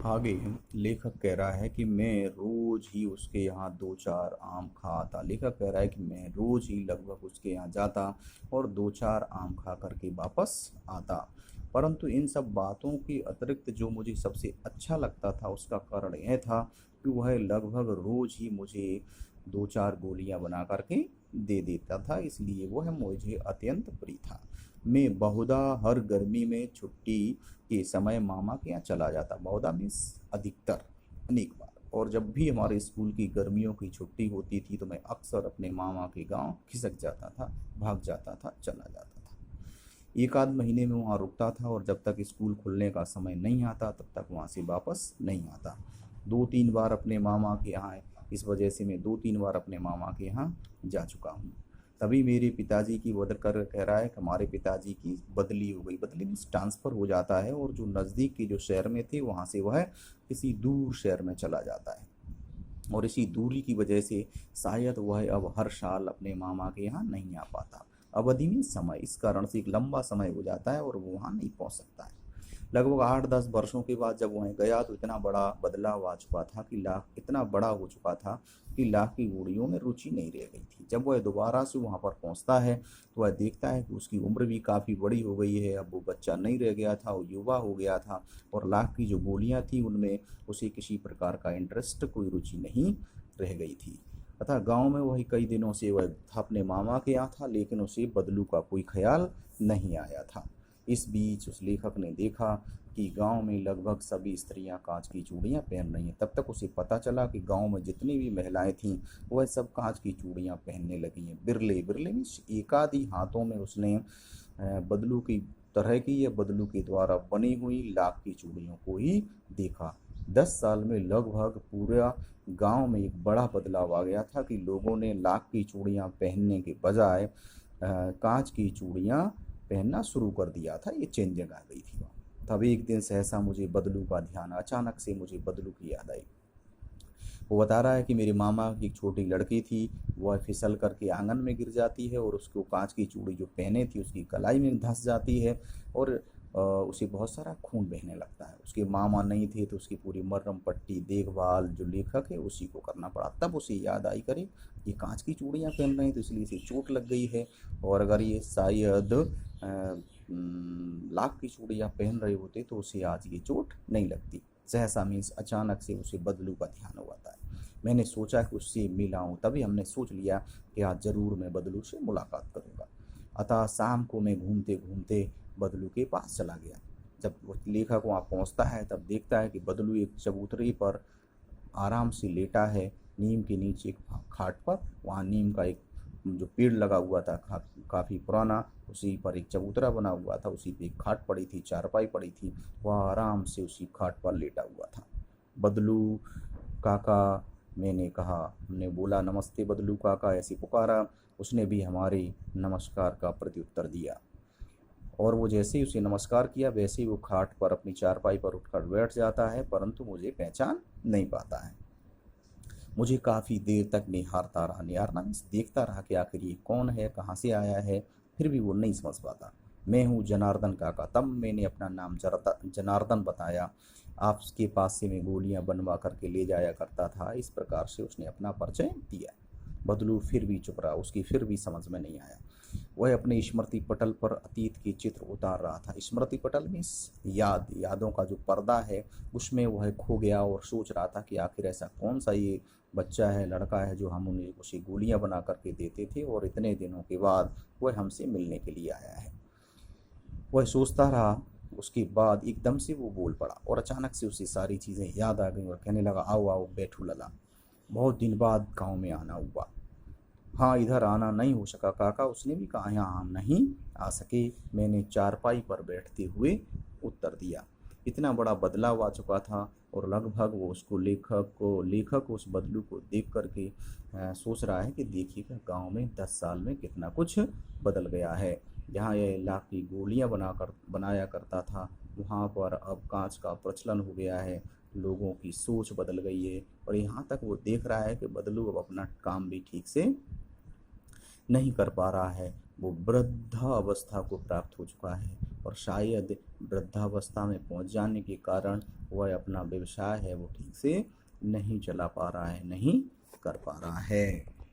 आगे लेखक कह रहा है कि मैं रोज ही उसके यहाँ दो चार आम खाता। लेखक कह रहा है कि मैं रोज ही लगभग उसके यहाँ जाता और दो चार आम खा करके वापस आता। परंतु इन सब बातों के अतिरिक्त जो मुझे सबसे अच्छा लगता था उसका कारण यह था कि वह लगभग रोज ही मुझे दो चार गोलियां बना करके दे देता था, इसलिए वह मुझे अत्यंत प्रिय था। मैं बहुधा हर गर्मी में छुट्टी के समय मामा के यहाँ चला जाता। बहुधा मीन्स अधिकतर, अनेक बार। और जब भी हमारे स्कूल की गर्मियों की छुट्टी होती थी तो मैं अक्सर अपने मामा के गांव खिसक जाता था, भाग जाता था, चला जाता था। एक आध महीने में वहाँ रुकता था और जब तक स्कूल खुलने का समय नहीं आता तब तक वहाँ से वापस नहीं आता। दो तीन बार अपने मामा के यहाँ, इस वजह से मैं दो तीन बार अपने मामा के यहाँ जा चुका हूँ। तभी मेरे पिताजी की बदल कर कह रहा है कि हमारे पिताजी की बदली हो गई। बदली मीन्स ट्रांसफ़र हो जाता है और जो नज़दीक के जो शहर में थे वहाँ से वह किसी दूर शहर में चला जाता है। और इसी दूरी की वजह से शायद वह अब हर साल अपने मामा के यहाँ नहीं आ पाता। अवधि में समय, इस कारण से एक लंबा समय हो जाता है और वो वहाँ नहीं पहुँच सकता है। लगभग 8-10 वर्षों के बाद जब वह गया तो इतना बड़ा बदलाव आ चुका था कि लाख इतना बड़ा हो चुका था कि लाख की गुड़ियों में रुचि नहीं रह गई थी। जब वह दोबारा से वहाँ पर पहुँचता है तो वह देखता है कि उसकी उम्र भी काफ़ी बड़ी हो गई है। अब वो बच्चा नहीं रह गया था, वो युवा हो गया था और लाख की जो गोलियाँ थी उनमें उसे किसी प्रकार का इंटरेस्ट, कोई रुचि नहीं रह गई थी। अतः गांव में वही कई दिनों से वह था, अपने मामा के यहाँ था, लेकिन उसे बदलू का कोई ख्याल नहीं आया था। इस बीच उस लेखक ने देखा कि गांव में लगभग सभी स्त्रियां कांच की चूड़ियां पहन रही हैं। तब तक उसे पता चला कि गांव में जितनी भी महिलाएं थीं वह सब कांच की चूड़ियां पहनने लगी हैं। बिरले बिरले मीन्स एकाधी हाथों में उसने बदलू की तरह की या बदलू के द्वारा बनी हुई लाख की चूड़ियों को ही देखा। 10 साल में लगभग पूरा गांव में एक बड़ा बदलाव आ गया था कि लोगों ने लाख की चूड़ियां पहनने के बजाय कांच की चूड़ियां पहनना शुरू कर दिया था। ये चेंजिंग आ गई थी। तब एक दिन सहसा मुझे बदलू का ध्यान, अचानक से मुझे बदलू की याद आई। वो बता रहा है कि मेरे मामा की एक छोटी लड़की थी, वह फिसल करके आंगन में गिर जाती है और उसको कांच की चूड़ी जो पहने थी उसकी कलाई में धंस जाती है और उसे बहुत सारा खून बहने लगता है। उसके मामा नहीं थे तो उसकी पूरी मर्रम पट्टी देखभाल जो लेखक है उसी को करना पड़ा। तब उसे याद आई, करे ये कांच की चूड़ियाँ पहन रहे हैं तो इसलिए इसे चोट लग गई है, और अगर ये शायद लाख की चूड़ियाँ पहन रहे होते तो उसे आज ये चोट नहीं लगती। सहसा मीन्स अचानक से उसे बदलू का ध्यान हुआ था। मैंने सोचा कि उससे मिल आऊँ, तभी हमने सोच लिया कि आज ज़रूर मैं बदलू से मुलाकात करूँगा। अतः शाम को मैं घूमते घूमते बदलू के पास चला गया। जब वो लेखक वहाँ पहुँचता है तब देखता है कि बदलू एक चबूतरे पर आराम से लेटा है, नीम के नीचे एक खाट पर। वहाँ नीम का एक जो पेड़ लगा हुआ था काफ़ी पुराना, उसी पर एक चबूतरा बना हुआ था, उसी पे एक खाट पड़ी थी, चारपाई पड़ी थी। वह आराम से उसी खाट पर लेटा हुआ था। बदलू काका, मैंने कहा। हमने बोला नमस्ते बदलू काका, ऐसे पुकारा। उसने भी हमारे नमस्कार का प्रत्युत्तर दिया और वो जैसे ही उसे नमस्कार किया वैसे ही वो खाट पर अपनी चारपाई पर उठकर बैठ जाता है, परंतु मुझे पहचान नहीं पाता है। मुझे काफ़ी देर तक निहारता रहा। निहारना मीन्स देखता रहा कि आखिर ये कौन है, कहाँ से आया है, फिर भी वो नहीं समझ पाता। मैं हूँ जनार्दन काका। तब मैंने अपना नाम जनार्दन बताया। आपके पास से मैं गोलियां बनवा करके ले जाया करता था। इस प्रकार से उसने अपना परिचय दिया। बदलू फिर भी चुप रहा, उसकी फिर भी समझ में नहीं आया। वह अपने स्मृति पटल पर अतीत के चित्र उतार रहा था। स्मृति पटल में यादों का जो पर्दा है उसमें वह खो गया और सोच रहा था कि आखिर ऐसा कौन सा ये बच्चा है, लड़का है जो हम उन्हें उसे गोलियां बना करके देते थे और इतने दिनों के बाद वह हमसे मिलने के लिए आया है। वह सोचता रहा। उसके बाद एकदम से वो बोल पड़ा और अचानक से उसे सारी चीज़ें याद आ गई और कहने लगा, आओ आओ बैठो लला, बहुत दिन बाद गांव में आना हुआ। हाँ, इधर आना नहीं हो सका काका। उसने भी कहा, यहाँ हम नहीं आ सके, मैंने चारपाई पर बैठते हुए उत्तर दिया। इतना बड़ा बदलाव आ चुका था और लगभग वो उसको लेखक उस बदलू को देख करके सोच रहा है कि देखिएगा गांव में 10 साल में कितना कुछ बदल गया है। जहाँ यह लाख की गोलियाँ बनाया करता था वहाँ पर अब कांच का प्रचलन हो गया है। लोगों की सोच बदल गई है और यहाँ तक वो देख रहा है कि बदलू अब अपना काम भी ठीक से नहीं कर पा रहा है। वो वृद्धावस्था को प्राप्त हो चुका है और शायद वृद्धावस्था में पहुंच जाने के कारण वह अपना व्यवसाय है वो ठीक से नहीं चला पा रहा है, नहीं कर पा रहा है।